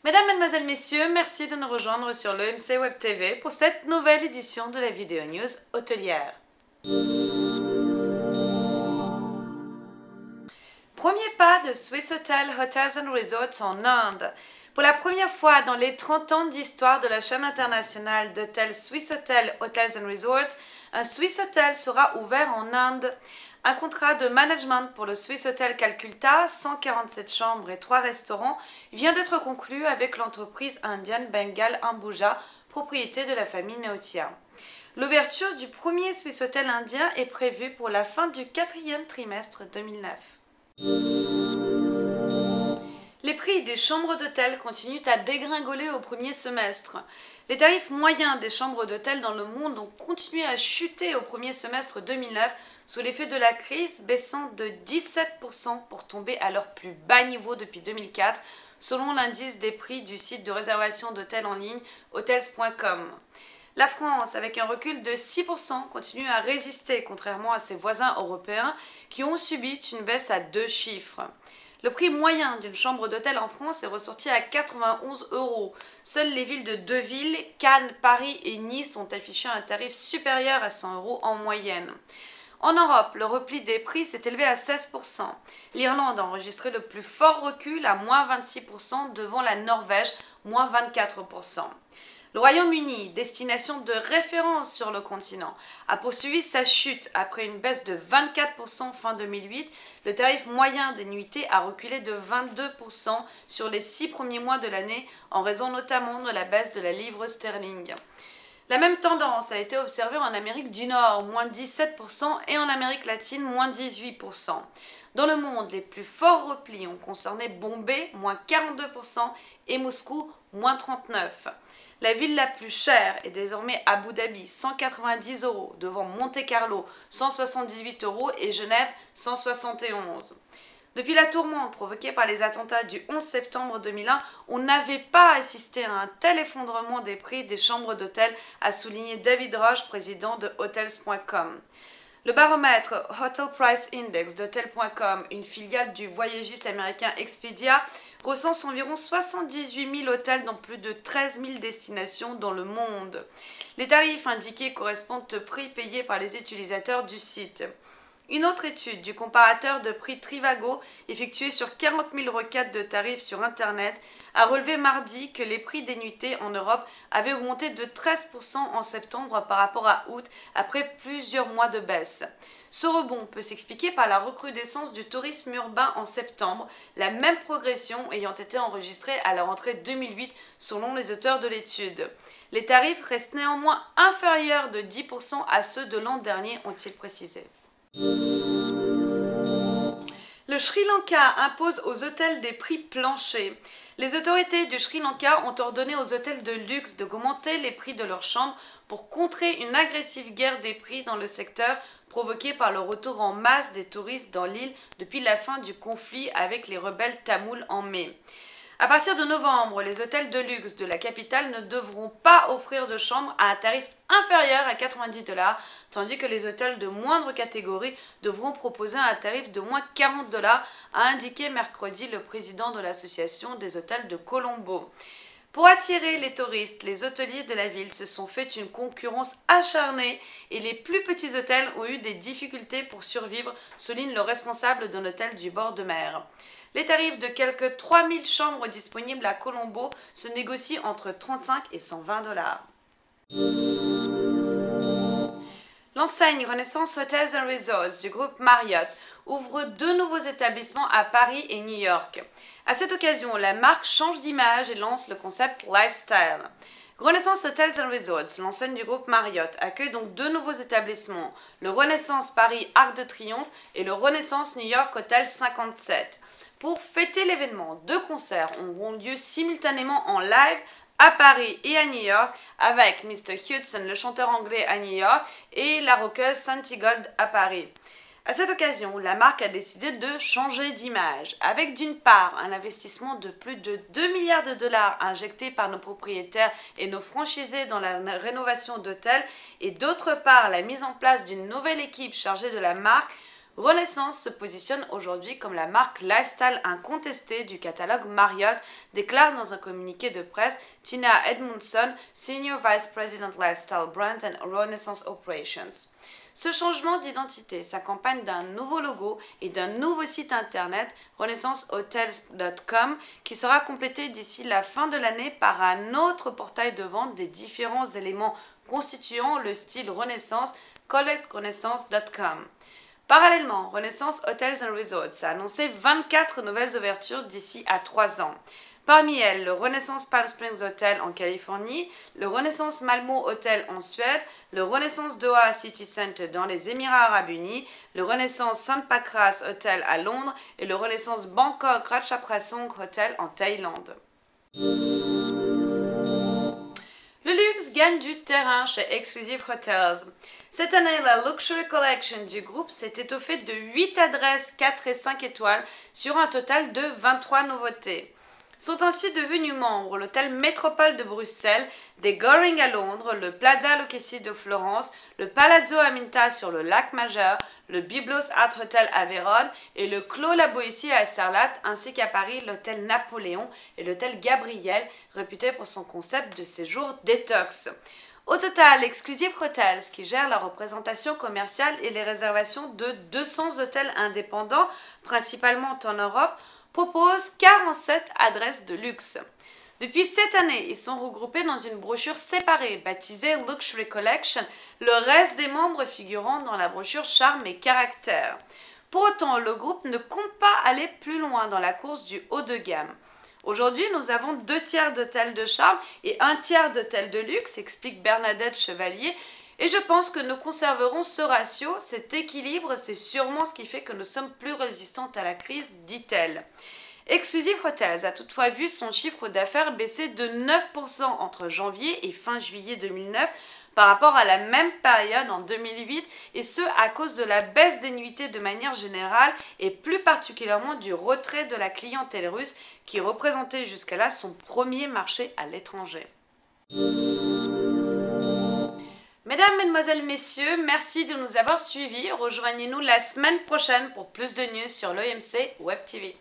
Mesdames, Mademoiselles, Messieurs, merci de nous rejoindre sur l'EMC Web TV pour cette nouvelle édition de la vidéo news hôtelière. Premier pas de Swissôtel Hotels and Resorts en Inde. Pour la première fois dans les 30 ans d'histoire de la chaîne internationale d'hôtels Swissôtel Hotels and Resorts, un Swissôtel sera ouvert en Inde. Un contrat de management pour le Swissôtel Calcutta, 147 chambres et 3 restaurants, vient d'être conclu avec l'entreprise indienne Bengal Ambuja, propriété de la famille Neotia. L'ouverture du premier Swissôtel indien est prévue pour la fin du 4e trimestre 2009. Les prix des chambres d'hôtel continuent à dégringoler au premier semestre. Les tarifs moyens des chambres d'hôtel dans le monde ont continué à chuter au premier semestre 2009 sous l'effet de la crise, baissant de 17% pour tomber à leur plus bas niveau depuis 2004, selon l'indice des prix du site de réservation d'hôtels en ligne hotels.com. La France, avec un recul de 6%, continue à résister, contrairement à ses voisins européens qui ont subi une baisse à 2 chiffres. Le prix moyen d'une chambre d'hôtel en France est ressorti à 91 €. Seules les villes de Deauville, Cannes, Paris et Nice ont affiché un tarif supérieur à 100 € en moyenne. En Europe, le repli des prix s'est élevé à 16%. L'Irlande a enregistré le plus fort recul à moins 26% devant la Norvège, moins 24%. Le Royaume-Uni, destination de référence sur le continent, a poursuivi sa chute après une baisse de 24% fin 2008. Le tarif moyen des nuitées a reculé de 22% sur les 6 premiers mois de l'année en raison notamment de la baisse de la livre sterling. La même tendance a été observée en Amérique du Nord, moins 17%, et en Amérique latine, moins 18%. Dans le monde, les plus forts replis ont concerné Bombay, moins 42%, et Moscou, moins 39%. La ville la plus chère est désormais Abu Dhabi, 190 €, devant Monte-Carlo, 178 € et Genève, 171 €. Depuis la tourmente provoquée par les attentats du 11 septembre 2001, on n'avait pas assisté à un tel effondrement des prix des chambres d'hôtel, a souligné David Roche, président de Hotels.com. Le baromètre Hotel Price Index d'Hotels.com, une filiale du voyagiste américain Expedia, recense environ 78 000 hôtels dans plus de 13 000 destinations dans le monde. Les tarifs indiqués correspondent aux prix payés par les utilisateurs du site. Une autre étude du comparateur de prix Trivago, effectuée sur 40 000 requêtes de tarifs sur Internet, a relevé mardi que les prix des nuitées en Europe avaient augmenté de 13% en septembre par rapport à août, après plusieurs mois de baisse. Ce rebond peut s'expliquer par la recrudescence du tourisme urbain en septembre, la même progression ayant été enregistrée à la rentrée 2008 selon les auteurs de l'étude. Les tarifs restent néanmoins inférieurs de 10% à ceux de l'an dernier, ont-ils précisé. Le Sri Lanka impose aux hôtels des prix planchers. Les autorités du Sri Lanka ont ordonné aux hôtels de luxe d'augmenter les prix de leurs chambres pour contrer une agressive guerre des prix dans le secteur provoquée par le retour en masse des touristes dans l'île depuis la fin du conflit avec les rebelles tamouls en mai. À partir de novembre, les hôtels de luxe de la capitale ne devront pas offrir de chambres à un tarif inférieur à 90 $, tandis que les hôtels de moindre catégorie devront proposer un tarif de moins 40 $, a indiqué mercredi le président de l'association des hôtels de Colombo. Pour attirer les touristes, les hôteliers de la ville se sont fait une concurrence acharnée et les plus petits hôtels ont eu des difficultés pour survivre, souligne le responsable d'un hôtel du bord de mer. Les tarifs de quelques 3000 chambres disponibles à Colombo se négocient entre 35 et 120 $. L'enseigne Renaissance Hotels and Resorts du groupe Marriott ouvre 2 nouveaux établissements à Paris et New York. À cette occasion, la marque change d'image et lance le concept Lifestyle. Renaissance Hotels and Resorts, l'enseigne du groupe Marriott, accueille donc 2 nouveaux établissements, le Renaissance Paris Arc de Triomphe et le Renaissance New York Hotel 57. Pour fêter l'événement, 2 concerts auront lieu simultanément en live à Paris et à New York avec Mr. Hudson, le chanteur anglais à New York, et la rockeuse Santi Gold à Paris. À cette occasion, la marque a décidé de changer d'image, avec d'une part un investissement de plus de 2 milliards de dollars injecté par nos propriétaires et nos franchisés dans la rénovation d'hôtels, et d'autre part la mise en place d'une nouvelle équipe chargée de la marque. Renaissance se positionne aujourd'hui comme la marque lifestyle incontestée du catalogue Marriott, déclare dans un communiqué de presse Tina Edmondson, Senior Vice President Lifestyle Brands and Renaissance Operations. Ce changement d'identité s'accompagne d'un nouveau logo et d'un nouveau site internet, renaissancehotels.com, qui sera complété d'ici la fin de l'année par un autre portail de vente des différents éléments constituant le style Renaissance, collectrenaissance.com. Parallèlement, Renaissance Hotels and Resorts a annoncé 24 nouvelles ouvertures d'ici à 3 ans. Parmi elles, le Renaissance Palm Springs Hotel en Californie, le Renaissance Malmö Hotel en Suède, le Renaissance Doha City Center dans les Émirats Arabes Unis, le Renaissance St. Pancras Hotel à Londres et le Renaissance Bangkok Ratchaprasong Hotel en Thaïlande. Le luxe gagne du terrain chez Exclusive Hotels. Cette année, la Luxury Collection du groupe s'est étoffée de 8 adresses 4 et 5 étoiles sur un total de 23 nouveautés. Sont ainsi devenus membres l'hôtel Métropole de Bruxelles, des Goring à Londres, le Plaza Lucchesi de Florence, le Palazzo Aminta sur le lac Majeur, le Byblos Art Hotel à Vérone et le Clos La Boétie à Sarlat, ainsi qu'à Paris l'hôtel Napoléon et l'hôtel Gabriel, réputé pour son concept de séjour détox. Au total, Exclusive Hotels, qui gère la représentation commerciale et les réservations de 200 hôtels indépendants, principalement en Europe, propose 47 adresses de luxe. Depuis cette année, ils sont regroupés dans une brochure séparée baptisée Luxury Collection, le reste des membres figurant dans la brochure Charme et Caractère. Pour autant, le groupe ne compte pas aller plus loin dans la course du haut de gamme. Aujourd'hui, nous avons 2 tiers d'hôtels de charme et 1 tiers d'hôtels de luxe, explique Bernadette Chevalier. Et je pense que nous conserverons ce ratio, cet équilibre, c'est sûrement ce qui fait que nous sommes plus résistantes à la crise, dit-elle. Exclusive Hotels a toutefois vu son chiffre d'affaires baisser de 9% entre janvier et fin juillet 2009 par rapport à la même période en 2008, et ce à cause de la baisse des nuitées de manière générale et plus particulièrement du retrait de la clientèle russe qui représentait jusqu'à là son premier marché à l'étranger. Mesdames, Mesdemoiselles, Messieurs, merci de nous avoir suivis. Rejoignez-nous la semaine prochaine pour plus de news sur l'OMC Web TV.